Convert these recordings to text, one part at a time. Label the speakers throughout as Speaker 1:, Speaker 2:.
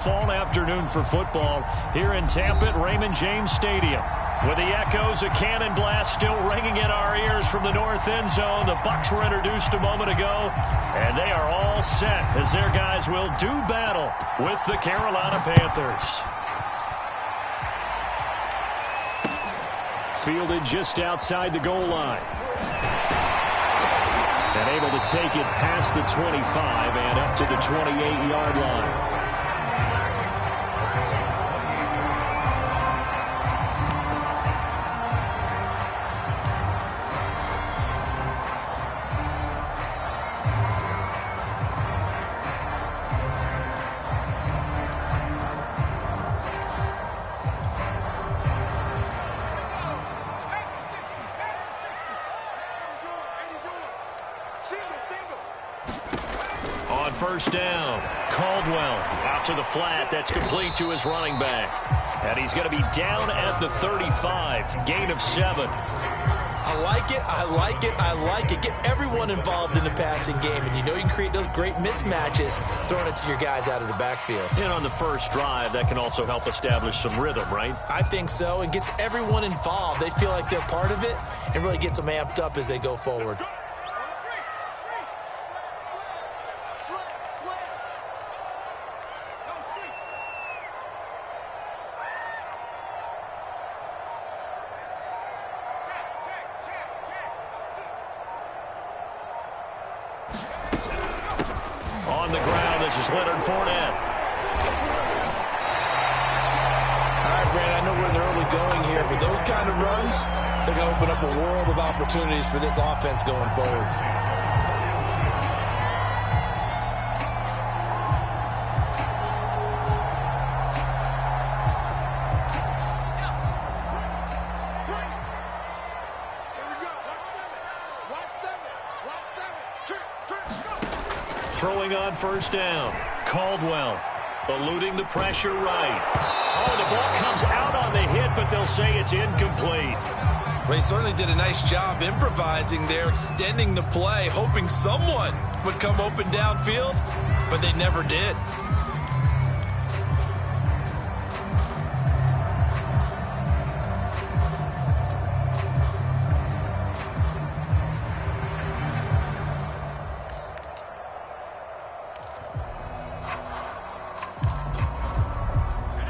Speaker 1: Fall afternoon for football here in Tampa at Raymond James Stadium. With the echoes of cannon blast still ringing in our ears from the north end zone, the Bucs were introduced a moment ago, and they are all set as their guys will do battle with the Carolina Panthers. Fielded just outside the goal line. And able to take it past the 25 and up to the 28-yard line. First down. Caldwell out to the flat. That's complete to his running back. And he's going to be down at the 35. Gain of 7.
Speaker 2: I like it. I like it. I like it. Get everyone involved in the passing game. And you know you can create those great mismatches throwing it to your guys out of the backfield.
Speaker 1: And on the first drive, that can also help establish some rhythm, right?
Speaker 2: I think so. And gets everyone involved. They feel like they're part of it and really gets them amped up as they go forward.
Speaker 1: On the ground, this is Leonard Fournette.
Speaker 2: All right, Brad, I know we're in the early going here, but those kind of runs, they're going to open up a world of opportunities for this offense going forward.
Speaker 1: Throwing on first down. Caldwell eluding the pressure right. Oh, the ball comes out on the hit, but they'll say it's incomplete.
Speaker 2: Well, he certainly did a nice job improvising there, extending the play, hoping someone would come open downfield, but they never did.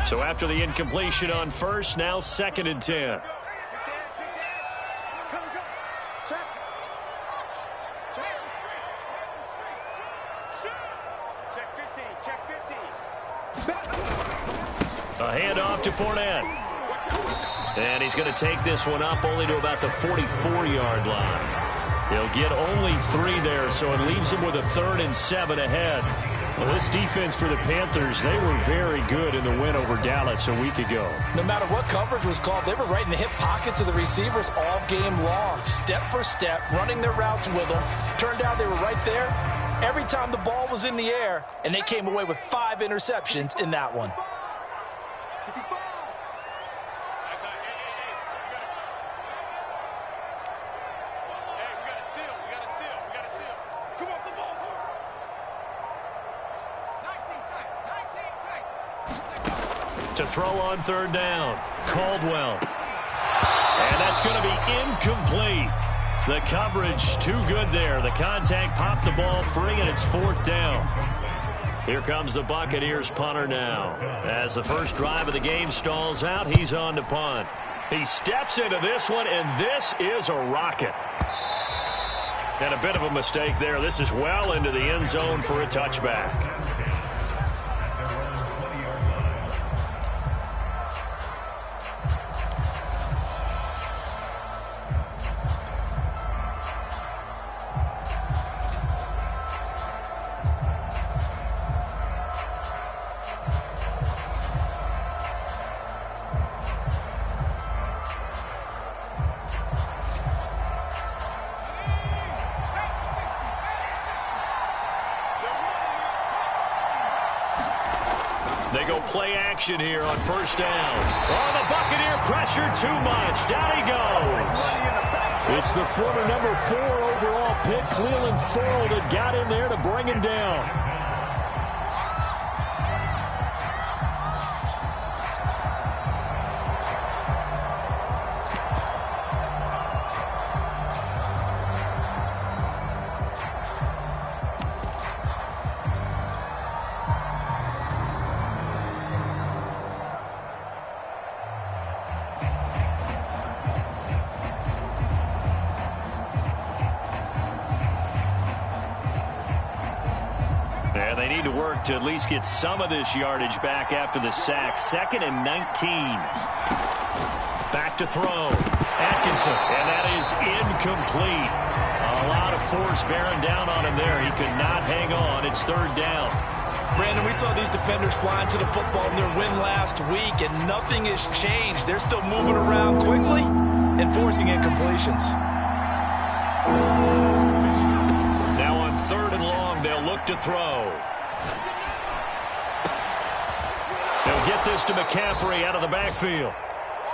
Speaker 1: So after the incompletion on first, now 2nd and 10. A handoff to Fournette. And he's going to take this one up only to about the 44-yard line. He'll get only 3 there, so it leaves him with a 3rd and 7 ahead. Well, this defense for the Panthers, they were very good in the win over Dallas a week ago.
Speaker 2: No matter what coverage was called, they were right in the hip pockets of the receivers all game long, step for step, running their routes with them. Turned out they were right there every time the ball was in the air, and they came away with 5 interceptions in that one.
Speaker 1: To throw on 3rd down, Caldwell. And that's going to be incomplete. The coverage too good there. The contact popped the ball free, and it's 4th down. Here comes the Buccaneers punter now. As the first drive of the game stalls out, he's on to punt. He steps into this one, and this is a rocket. And a bit of a mistake there. This is well into the end zone for a touchback. They go play action here on first down. Oh, the Buccaneer pressure too much. Down he goes. It's the former number 4 overall pick, Cleveland Farrell, that got in there to bring him down. they need to work to at least get some of this yardage back after the sack. 2nd and 19. Back to throw. Atkinson, and that is incomplete. A lot of force bearing down on him there. He could not hang on. It's 3rd down.
Speaker 2: Brandon, we saw these defenders flying to the football in their win last week, and nothing has changed. They're still moving around quickly and forcing incompletions.
Speaker 1: Now on 3rd and long, they'll look to throw. They'll get this to McCaffrey out of the backfield.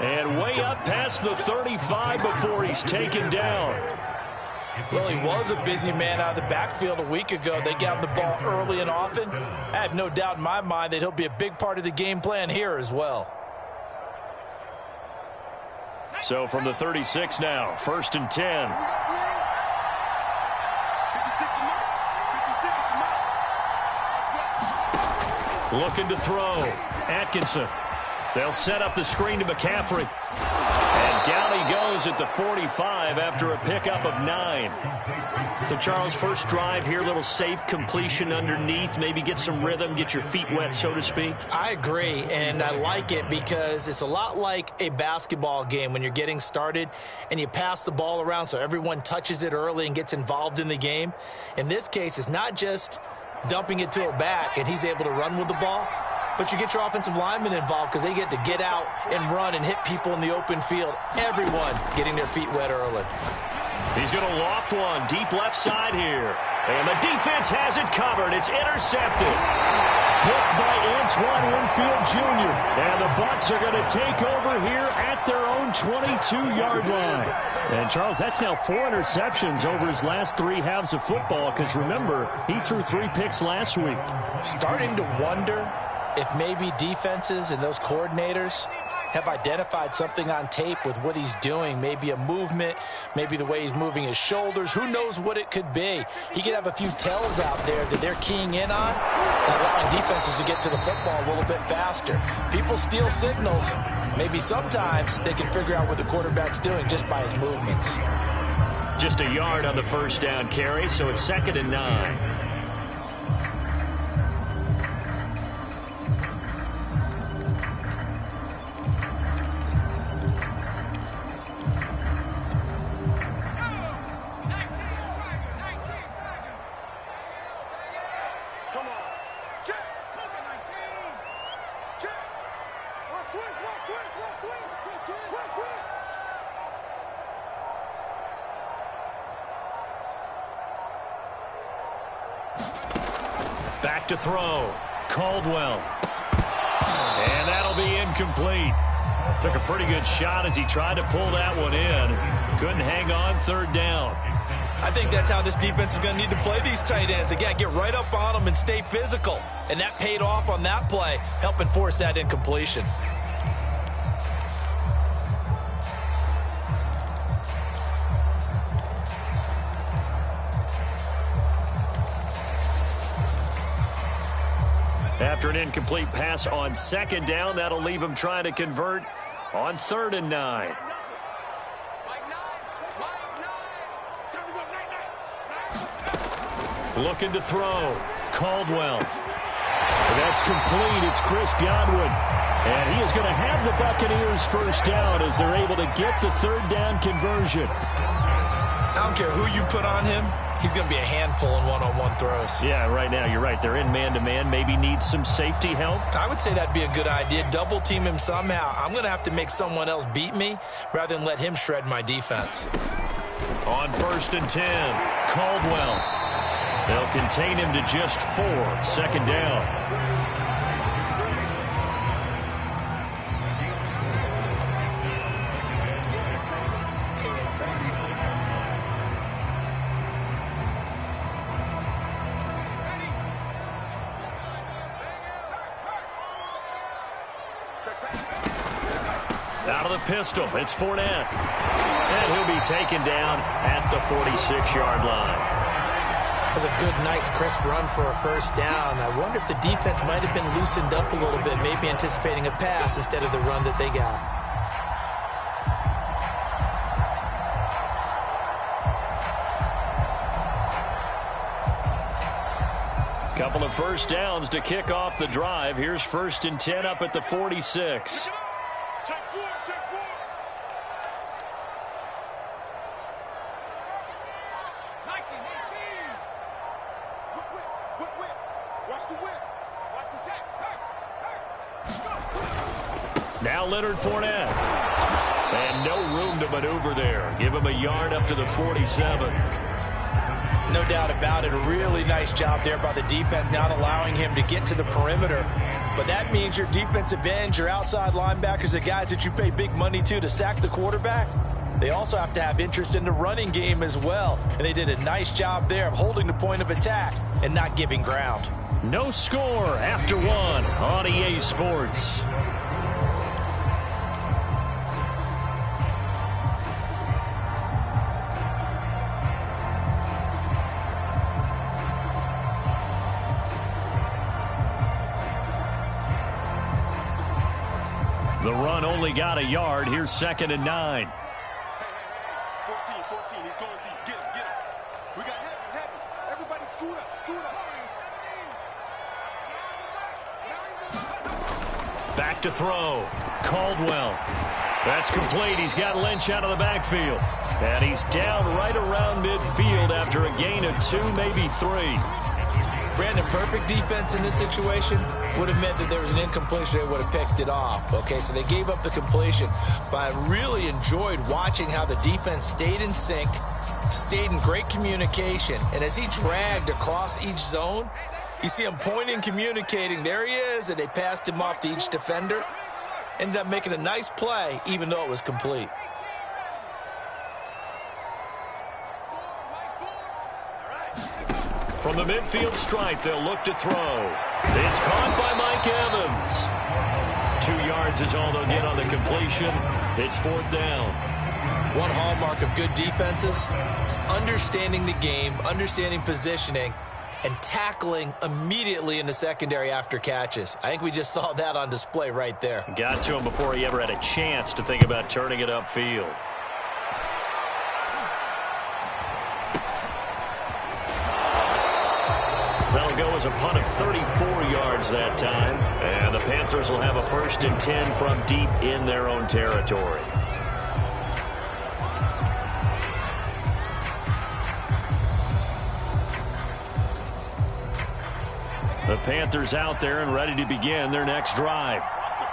Speaker 1: And way up past the 35 before he's taken down.
Speaker 2: Well, he was a busy man out of the backfield a week ago. They got him the ball early and often. I have no doubt in my mind that he'll be a big part of the game plan here as well.
Speaker 1: So from the 36 now, 1st and 10. Looking to throw. Atkinson. They'll set up the screen to McCaffrey. And down he goes at the 45 after a pickup of 9. So, Charles, first drive here, little safe completion underneath. Maybe get some rhythm, get your feet wet, so to speak.
Speaker 2: I agree, and I like it because it's a lot like a basketball game when you're getting started and you pass the ball around so everyone touches it early and gets involved in the game. In this case, it's not just dumping it to a back and he's able to run with the ball, but you get your offensive linemen involved because they get to get out and run and hit people in the open field. Everyone getting their feet wet early.
Speaker 1: He's going to loft one deep left side here. And the defense has it covered. It's intercepted. Picked by Antoine Winfield Jr. And the Bucs are going to take over here at their own 22-yard line. And, Charles, that's now 4 interceptions over his last 3 halves of football because, remember, he threw 3 picks last week.
Speaker 2: Starting to wonder if maybe defenses and those coordinators have identified something on tape with what he's doing. Maybe a movement, maybe the way he's moving his shoulders. Who knows what it could be? He could have a few tells out there that they're keying in on and allowing defenses to get to the football a little bit faster. People steal signals. Maybe sometimes they can figure out what the quarterback's doing just by his movements.
Speaker 1: Just a yard on the first down carry, so it's 2nd and 9. Back to throw. Caldwell. And that'll be incomplete. Took a pretty good shot as he tried to pull that one in. Couldn't hang on. 3rd down.
Speaker 2: I think that's how this defense is going to need to play these tight ends. They got to get right up on them and stay physical. And that paid off on that play, helping force that incompletion.
Speaker 1: After an incomplete pass on 2nd down, that'll leave him trying to convert on 3rd and 9. Looking to throw. Caldwell. That's complete. It's Chris Godwin. And he is going to have the Buccaneers first down as they're able to get the 3rd down conversion.
Speaker 2: I don't care who you put on him. He's going to be a handful in one-on-one throws.
Speaker 1: Yeah, right now, you're right. They're in man-to-man. Maybe need some safety help.
Speaker 2: I would say that'd be a good idea. Double team him somehow. I'm going to have to make someone else beat me rather than let him shred my defense.
Speaker 1: On 1st and 10, Caldwell. They'll contain him to just 4. 2nd down. Out of the pistol, it's Fournette. And he'll be taken down at the 46-yard line.
Speaker 2: That was a good, nice, crisp run for a first down. I wonder if the defense might have been loosened up a little bit, maybe anticipating a pass instead of the run that they got.
Speaker 1: Couple of first downs to kick off the drive. Here's 1st and 10 up at the 46. Now Leonard Fournette. And no room to maneuver there. Give him a yard up to the 47.
Speaker 2: No doubt about it. A really nice job there by the defense, not allowing him to get to the perimeter. But that means your defensive ends, your outside linebackers, the guys that you pay big money to sack the quarterback, they also have to have interest in the running game as well. And they did a nice job there of holding the point of attack and not giving ground.
Speaker 1: No score after 1 on EA Sports. The run only got a yard. Here's 2nd and 9.
Speaker 3: 14, he's going deep. Get him. We got heavy. Everybody scoot up.
Speaker 1: Back to throw. Caldwell. That's complete. He's got Lynch out of the backfield. And he's down right around midfield after a gain of 2, maybe 3.
Speaker 2: Brandon, perfect defense in this situation would have meant that there was an incompletion. They would have picked it off. Okay, so they gave up the completion. But I really enjoyed watching how the defense stayed in sync, stayed in great communication. And as he dragged across each zone, you see him pointing, communicating. There he is, and they passed him off to each defender. Ended up making a nice play, even though it was complete.
Speaker 1: From the midfield stripe, they'll look to throw. It's caught by Mike Evans. 2 yards is all they'll get on the completion. It's 4th down.
Speaker 2: One hallmark of good defenses is understanding the game, understanding positioning, and tackling immediately in the secondary after catches. I think we just saw that on display right there.
Speaker 1: Got to him before he ever had a chance to think about turning it upfield. That'll go as a punt of 34 yards that time. And the Panthers will have a 1st and 10 from deep in their own territory. The Panthers out there and ready to begin their next drive.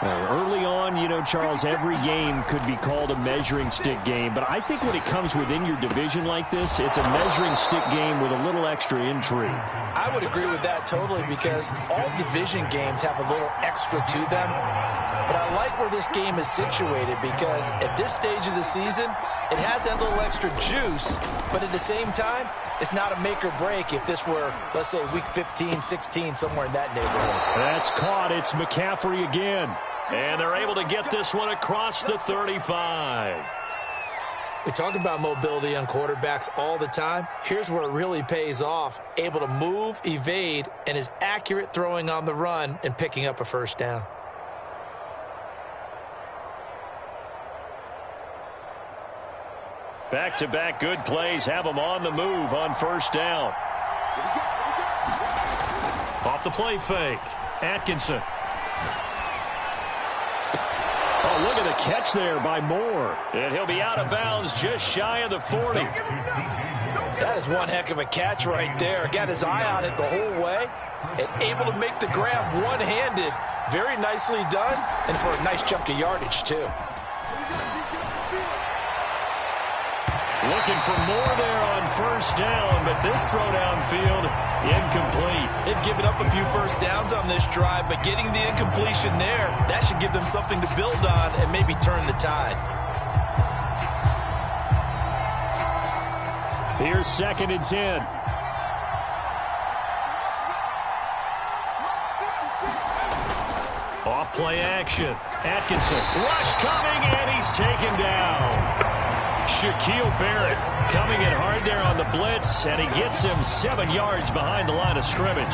Speaker 1: Early on, you know, Charles, every game could be called a measuring stick game. But I think when it comes within your division like this, it's a measuring stick game with a little extra intrigue.
Speaker 2: I would agree with that totally because all division games have a little extra to them. But I like where this game is situated because at this stage of the season, it has that little extra juice. But at the same time, it's not a make or break if this were, let's say, week 15, 16, somewhere in that neighborhood.
Speaker 1: That's caught. It's McCaffrey again. And they're able to get this one across the 35.
Speaker 2: We talk about mobility on quarterbacks all the time. Here's where it really pays off. Able to move, evade, and is accurate throwing on the run and picking up a 1st down.
Speaker 1: Back-to-back good plays have them on the move on 1st down. Off the play fake. Atkinson. Oh, look at the catch there by Moore. And he'll be out of bounds just shy of the 40.
Speaker 2: That is one heck of a catch right there. Got his eye on it the whole way and able to make the grab one-handed. Very nicely done and for a nice chunk of yardage, too.
Speaker 1: Looking for more there on 1st down, but this throw downfield, incomplete.
Speaker 2: They've given up a few 1st downs on this drive, but getting the incompletion there, that should give them something to build on and maybe turn the tide.
Speaker 1: Here's 2nd and 10. Off play action. Atkinson. Rush coming, and he's taken down. Shaquille Barrett coming in hard there on the blitz, and he gets him 7 yards behind the line of scrimmage.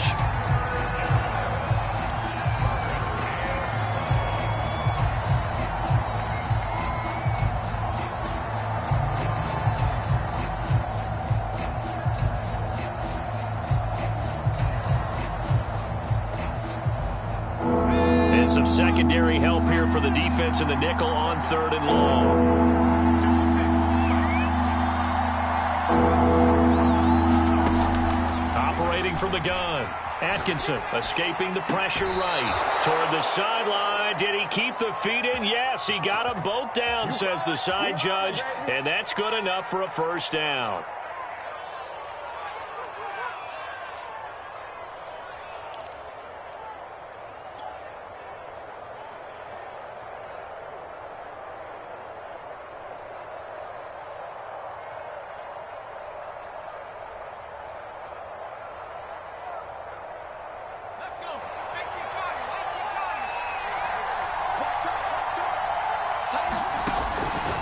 Speaker 1: And some secondary help here for the defense in the nickel on 3rd and long. Operating from the gun. Atkinson escaping the pressure right. Toward the sideline. Did he keep the feet in? Yes, he got them both down, says the side judge. And that's good enough for a first down.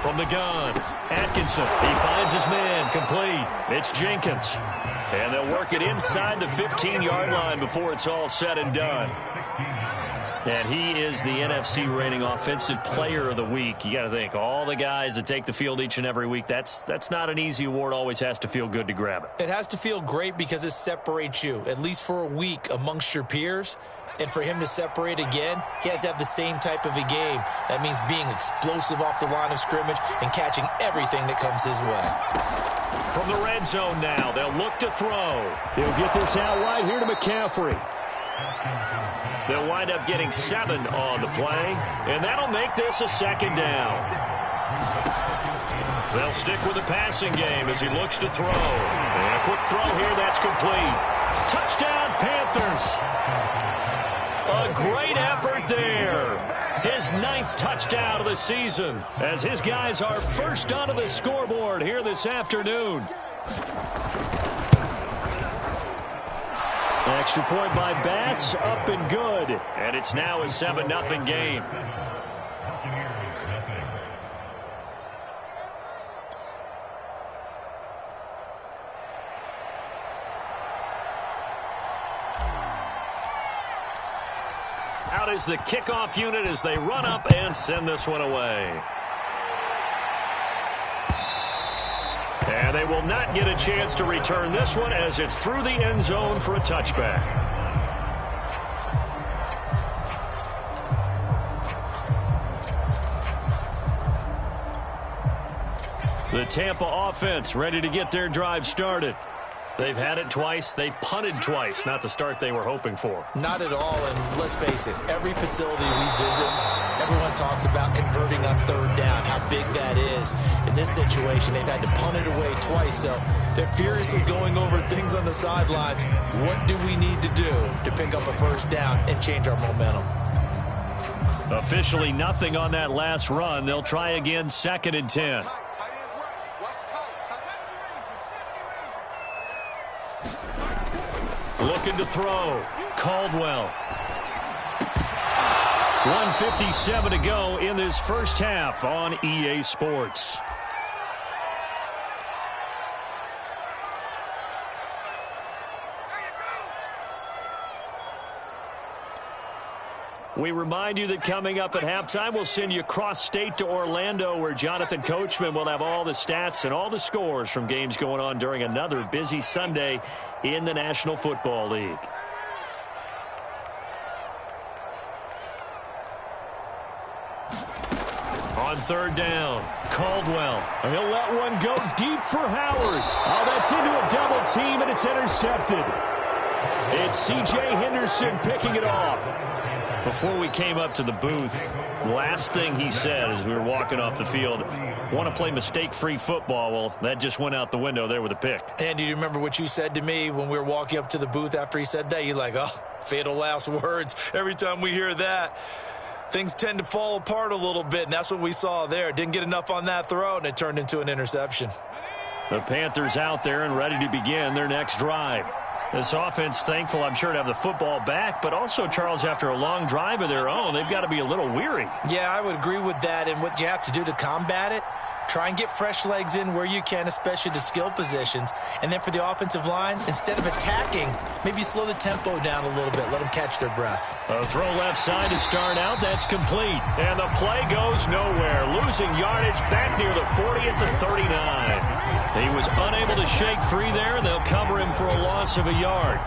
Speaker 1: From the gun, Atkinson, he finds his man, complete. It's Jenkins. And they'll work it inside the 15-yard line before it's all said and done. And he is the NFC rating Offensive Player of the Week. You got to think, all the guys that take the field each and every week, that's not an easy award. Always has to feel good to grab it.
Speaker 2: It has to feel great because it separates you, at least for a week, amongst your peers. And for him to separate again, he has to have the same type of a game. That means being explosive off the line of scrimmage and catching everything that comes his way.
Speaker 1: From the red zone now, they'll look to throw. He'll get this out wide here to McCaffrey. They'll wind up getting 7 on the play, and that'll make this a 2nd down. They'll stick with the passing game as he looks to throw. And a quick throw here, that's complete. Touchdown, Panthers. A great effort there. His 9th touchdown of the season as his guys are first onto the scoreboard here this afternoon. Extra point by Bass, up and good. And it's now a 7-0 game. Out is the kickoff unit as they run up and send this one away. And they will not get a chance to return this one as it's through the end zone for a touchback. The Tampa offense ready to get their drive started. They've had it twice. They've punted twice. Not the start they were hoping for.
Speaker 2: Not at all, and let's face it, every facility we visit, everyone talks about converting on 3rd down, how big that is. In this situation, they've had to punt it away twice, so they're furiously going over things on the sidelines. What do we need to do to pick up a first down and change our momentum?
Speaker 1: Officially nothing on that last run. They'll try again, 2nd and 10. Looking to throw. Caldwell. 1:57 to go in this first half on EA Sports. We remind you that coming up at halftime, we'll send you cross-state to Orlando, where Jonathan Coachman will have all the stats and all the scores from games going on during another busy Sunday in the National Football League. On 3rd down, Caldwell. He'll let one go deep for Howard. Oh, that's into a double team, and it's intercepted. It's C.J. Henderson picking it off. Before we came up to the booth, last thing he said as we were walking off the field, want to play mistake-free football. Well, that just went out the window there with a pick.
Speaker 2: And do you remember what you said to me when we were walking up to the booth after he said that? You're like, oh, fatal last words. Every time we hear that, things tend to fall apart a little bit, and that's what we saw there. Didn't get enough on that throw, and it turned into an interception.
Speaker 1: The Panthers out there and ready to begin their next drive. This offense, thankful, I'm sure, to have the football back, but also, Charles, after a long drive of their own, they've got to be a little weary.
Speaker 2: Yeah, I would agree with that, and what you have to do to combat it, try and get fresh legs in where you can, especially the skill positions. And then for the offensive line, instead of attacking, maybe slow the tempo down a little bit. Let them catch their breath.
Speaker 1: A throw left side to start out. That's complete. And the play goes nowhere. Losing yardage back near the 40 at the 39. He was unable to shake free there. They'll cover him for a loss of a yard.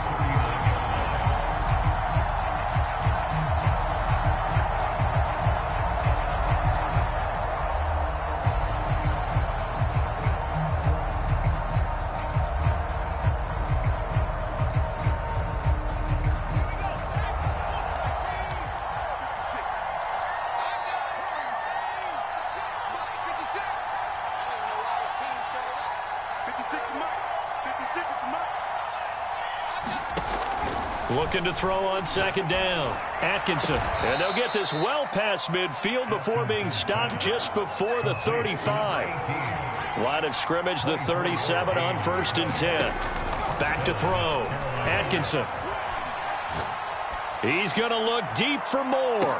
Speaker 1: Looking to throw on second down. Atkinson. And they'll get this well past midfield before being stopped just before the 35. Line of scrimmage, the 37 on 1st and 10. Back to throw. Atkinson. He's going to look deep for more.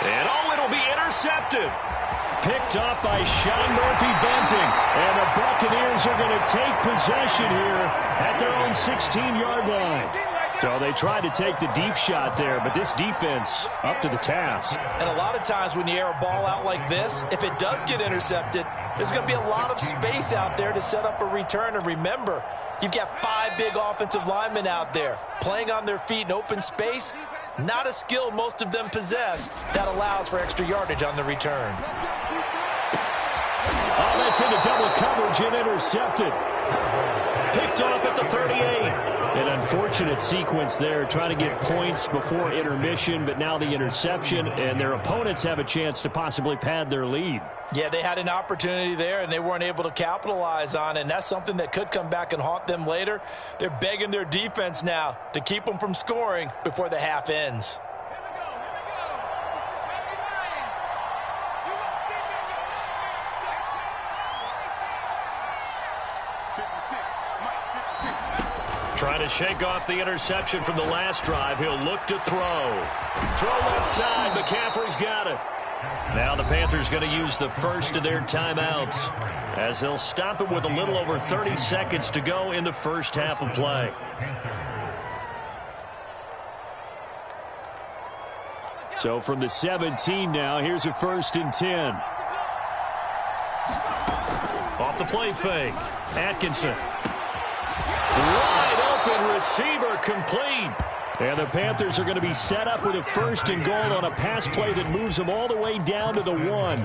Speaker 1: And it'll be intercepted. Picked off by Sean Murphy-Bunting. And the Buccaneers are going to take possession here at their own 16-yard line. So they tried to take the deep shot there, but this defense up to the task.
Speaker 2: And a lot of times when you air a ball out like this, if it does get intercepted, there's going to be a lot of space out there to set up a return. And remember, you've got 5 big offensive linemen out there playing on their feet in open space. Not a skill most of them possess that allows for extra yardage on the return.
Speaker 1: Oh, that's into double coverage and intercepted. Picked off at the 38. An unfortunate sequence there, trying to get points before intermission, but now the interception, and their opponents have a chance to possibly pad their lead.
Speaker 2: Yeah, they had an opportunity there, and they weren't able to capitalize on it, and that's something that could come back and haunt them later. They're begging their defense now to keep them from scoring before the half ends.
Speaker 1: Trying to shake off the interception from the last drive. He'll look to throw. Throw left side. McCaffrey's got it. Now the Panthers going to use the first of their timeouts as they'll stop it with a little over 30 seconds to go in the first half of play. So from the 17 now, here's a 1st and 10. Off the play fake. Atkinson. Wide open receiver complete. And the Panthers are going to be set up with a 1st and goal on a pass play that moves them all the way down to the 1.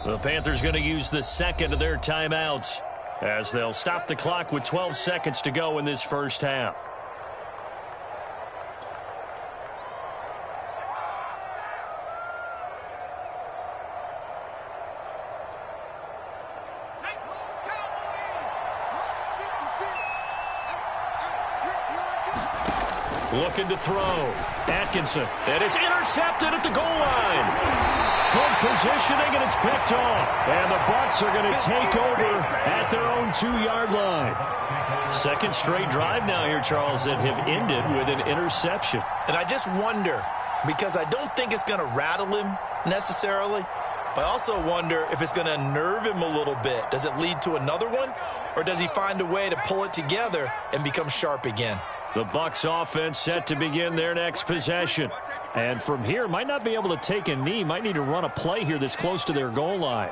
Speaker 1: The Panthers going to use the second of their timeouts as they'll stop the clock with 12 seconds to go in this first half. Looking to throw. Atkinson. And it's intercepted at the goal line. Good positioning, and it's picked off. And the Bucs are going to take over at their own 2-yard line. Second straight drive now here, Charles, that have ended with an interception.
Speaker 2: And I just wonder, because I don't think it's going to rattle him necessarily, but I also wonder if it's going to unnerve him a little bit. Does it lead to another one, or does he find a way to pull it together and become sharp again?
Speaker 1: The Bucs offense set to begin their next possession. And from here, might not be able to take a knee. Might need to run a play here that's close to their goal line.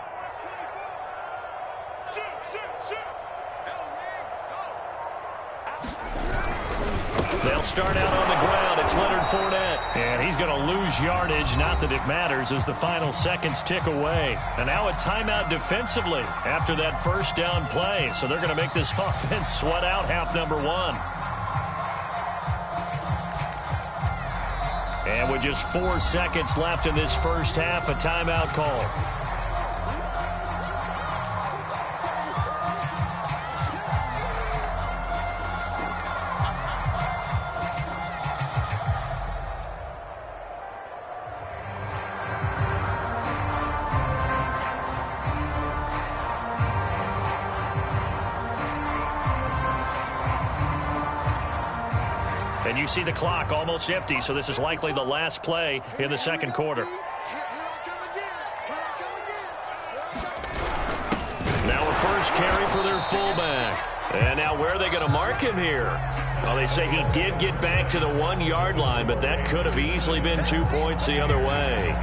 Speaker 1: They'll start out on the ground. It's Leonard Fournette. And he's going to lose yardage. Not that it matters as the final seconds tick away. And now a timeout defensively after that first down play. So they're going to make this offense sweat out half number 1. And with just 4 seconds left in this first half, a timeout call. And you see the clock almost empty, so this is likely the last play in the second quarter. Now a first carry for their fullback. And now where are they going to mark him here? Well, they say he did get back to the 1-yard line, but that could have easily been 2 points the other way.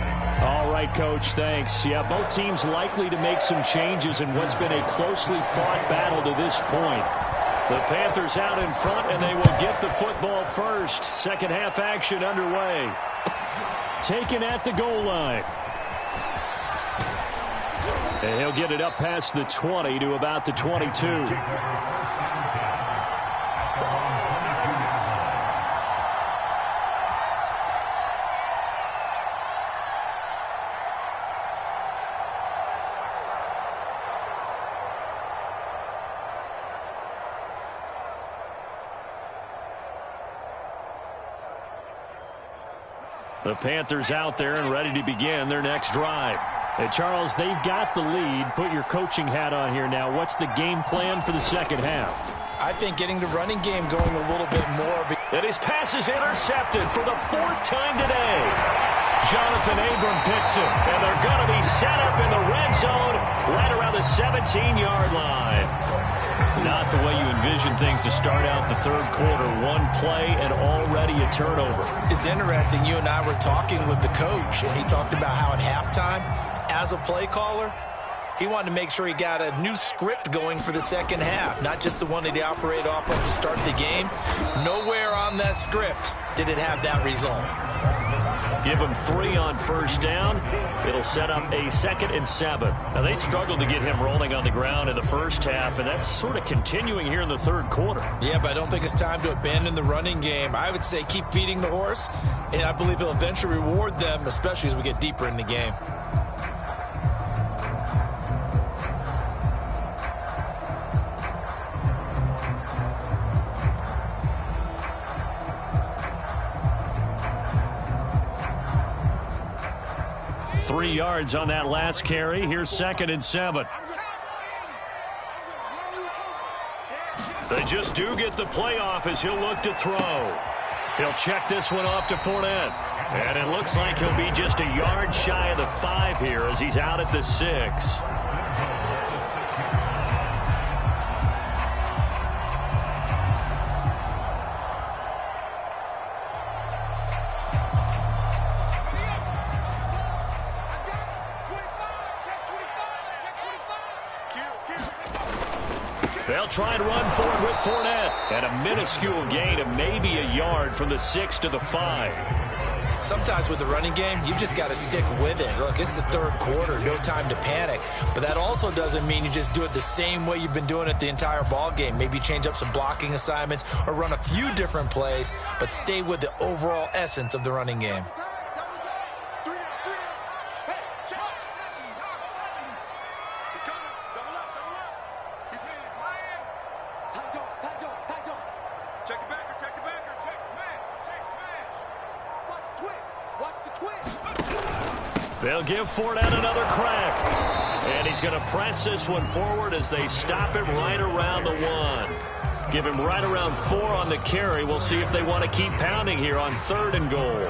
Speaker 1: All right, Coach, thanks. Yeah, both teams likely to make some changes in what's been a closely fought battle to this point. The Panthers out in front, and they will get the football first. Second half action underway. Taken at the goal line. And he'll get it up past the 20 to about the 22. The Panthers out there and ready to begin their next drive. Hey, Charles, they've got the lead. Put your coaching hat on here now. What's the game plan for the second half?
Speaker 2: I think getting the running game going a little bit more.
Speaker 1: And his pass is intercepted for the fourth time today. Jonathan Abram picks him, and they're going to be set up in the red zone right around the 17-yard line. Not the way you envision things to start out the third quarter. One play and already a turnover.
Speaker 2: It's interesting. You and I were talking with the coach, and he talked about how at halftime, as a play caller, he wanted to make sure he got a new script going for the second half, not just the one that he operated off of to start the game. Nowhere on that script did it have that result.
Speaker 1: Give him 3 on first down. It'll set up a 2nd and 7. Now, they struggled to get him rolling on the ground in the first half, and that's sort of continuing here in the third quarter.
Speaker 2: Yeah, but I don't think it's time to abandon the running game. I would say keep feeding the horse, and I believe he'll eventually reward them, especially as we get deeper in the game.
Speaker 1: Three yards on that last carry. Here's 2nd and 7. They just do get the play off as he'll look to throw. He'll check this one off to Fournette. And it looks like he'll be just a yard shy of the 5 here as he's out at the 6. They'll try and run forward with Fournette. And a minuscule gain of maybe a yard from the 6 to the 5.
Speaker 2: Sometimes with the running game, you just got to stick with it. Look, it's the third quarter, no time to panic. But that also doesn't mean you just do it the same way you've been doing it the entire ball game. Maybe change up some blocking assignments or run a few different plays, but stay with the overall essence of the running game.
Speaker 1: They'll give Fournette another crack. And he's going to press this one forward as they stop him right around the 1. Give him right around 4 on the carry. We'll see if they want to keep pounding here on 3rd and goal.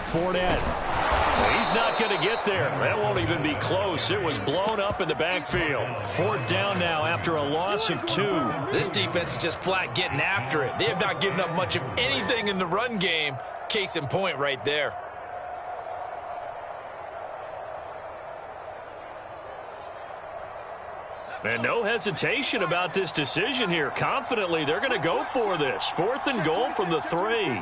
Speaker 1: Fournette. He's not going to get there. That won't even be close. It was blown up in the backfield. 4th down now after a loss of 2.
Speaker 2: This defense is just flat getting after it. They have not given up much of anything in the run game. Case in point right there.
Speaker 1: And no hesitation about this decision here. Confidently, they're going to go for this. 4th and goal from the 3.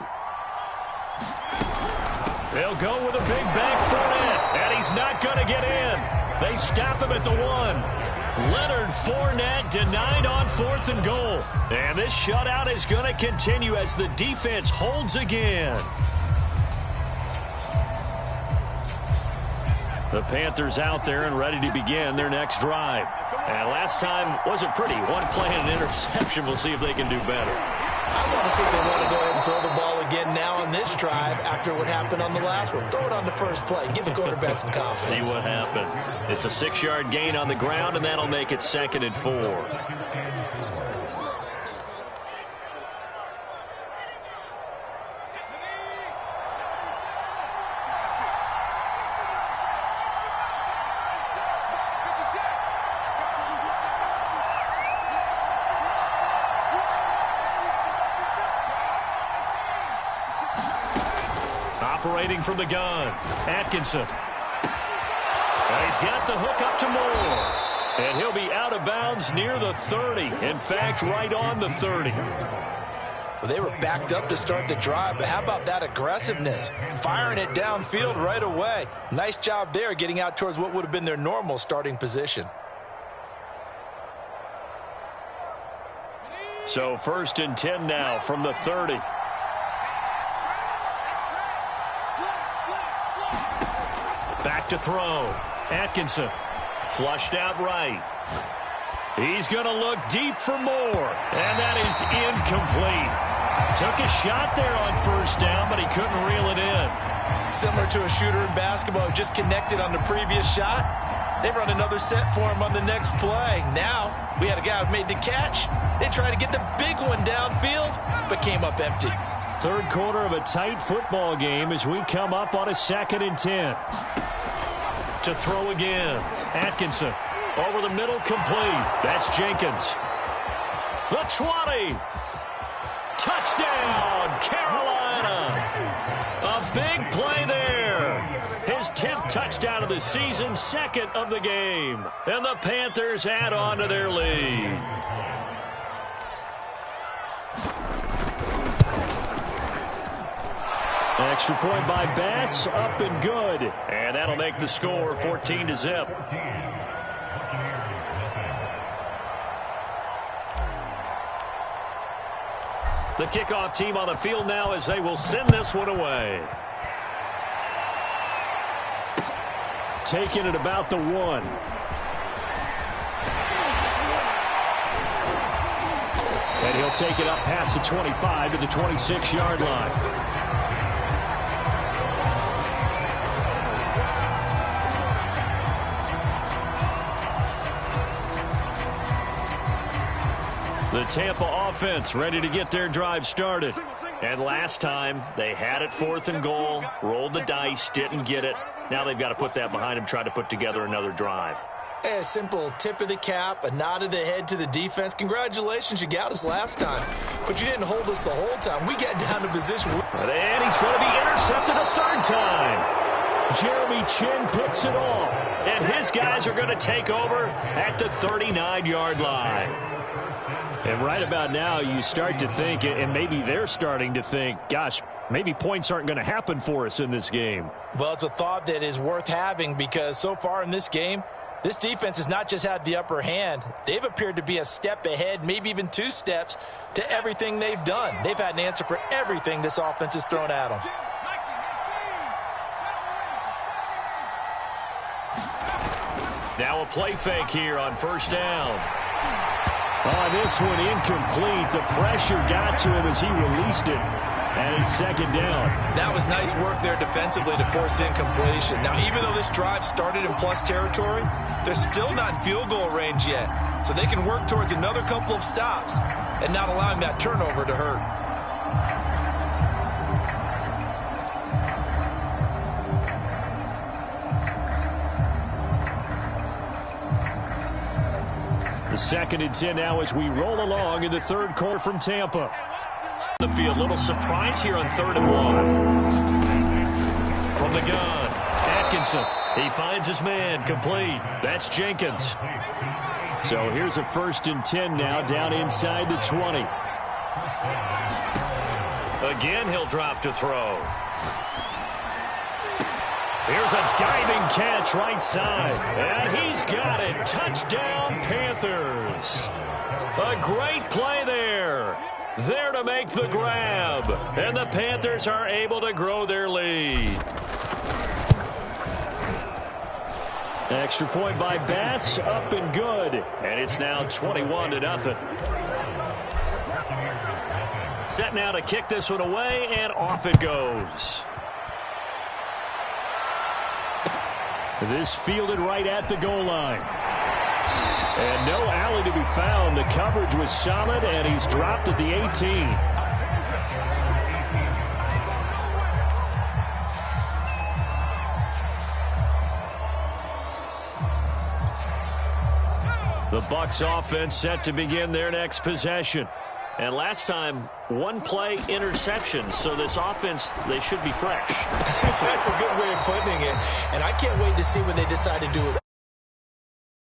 Speaker 1: They'll go with a big bank Fournette, and he's not going to get in. They stop him at the 1. Leonard Fournette denied on 4th and goal. And this shutout is going to continue as the defense holds again. The Panthers out there and ready to begin their next drive. And last time wasn't pretty. 1 play and an interception. We'll see if they can do better.
Speaker 2: I want to see if they want to go ahead and throw the ball again now on this drive after what happened on the last one. Throw it on the first play. Give the quarterback some confidence.
Speaker 1: See what happens. It's a 6-yard gain on the ground, and that'll make it 2nd and 4. Operating from the gun, Atkinson. And he's got the hook up to Moore. And he'll be out of bounds near the 30. In fact, right on the 30.
Speaker 2: Well, they were backed up to start the drive, but how about that aggressiveness? Firing it downfield right away. Nice job there getting out towards what would have been their normal starting position.
Speaker 1: So 1st and 10 now from the 30. Back to throw. Atkinson. Flushed out right. He's going to look deep for more. And that is incomplete. Took a shot there on first down, but he couldn't reel it in.
Speaker 2: Similar to a shooter in basketball who just connected on the previous shot. They run another set for him on the next play. Now, we had a guy who made the catch. They tried to get the big one downfield, but came up empty.
Speaker 1: Third quarter of a tight football game as we come up on a 2nd and 10. To throw again. Atkinson. Over the middle, complete. That's Jenkins. The 20. Touchdown, Carolina. A big play there. His 10th touchdown of the season, 2nd of the game. And the Panthers add on to their lead. Extra point by Bass, up and good. And that'll make the score 14-0. The kickoff team on the field now as they will send this one away. Taking it about the 1. And he'll take it up past the 25 to the 26-yard line. The Tampa offense ready to get their drive started. And last time, they had it 4th and goal, rolled the dice, didn't get it. Now they've got to put that behind them, try to put together another drive.
Speaker 2: A simple tip of the cap, a nod of the head to the defense. Congratulations, you got us last time. But you didn't hold us the whole time. We got down to position.
Speaker 1: And he's going to be intercepted a 3rd time. Jeremy Chin picks it off. And his guys are going to take over at the 39-yard line. And right about now, you start to think, and maybe they're starting to think, gosh, maybe points aren't going to happen for us in this game.
Speaker 2: Well, it's a thought that is worth having because so far in this game, this defense has not just had the upper hand. They've appeared to be a step ahead, maybe even 2 steps to everything they've done. They've had an answer for everything this offense has thrown at them.
Speaker 1: Now a play fake here on 1st down. Oh, this one incomplete. The pressure got to him as he released it. And it's 2nd down.
Speaker 2: That was nice work there defensively to force incompletion. Now, even though this drive started in plus territory, they're still not in field goal range yet. So they can work towards another couple of stops and not allowing that turnover to hurt.
Speaker 1: The 2nd and 10 now as we roll along in the 3rd quarter from Tampa. The field, little surprise here on 3rd and 1. From the gun, Atkinson. He finds his man, complete. That's Jenkins. So here's a 1st and 10 now down inside the 20. Again, he'll drop to throw. Here's a diving catch right side. And he's got it. Touchdown, Panthers. A great play there. There to make the grab. And the Panthers are able to grow their lead. Extra point by Bass, up and good. And it's now 21-0. Set now to kick this one away, and off it goes. This fielded right at the goal line. And no alley to be found. The coverage was solid, and he's dropped at the 18. The Bucs offense set to begin their next possession. And last time, 1 play interception. So this offense, they should be fresh.
Speaker 2: That's a good way of putting it. And I can't wait to see what they decide to do with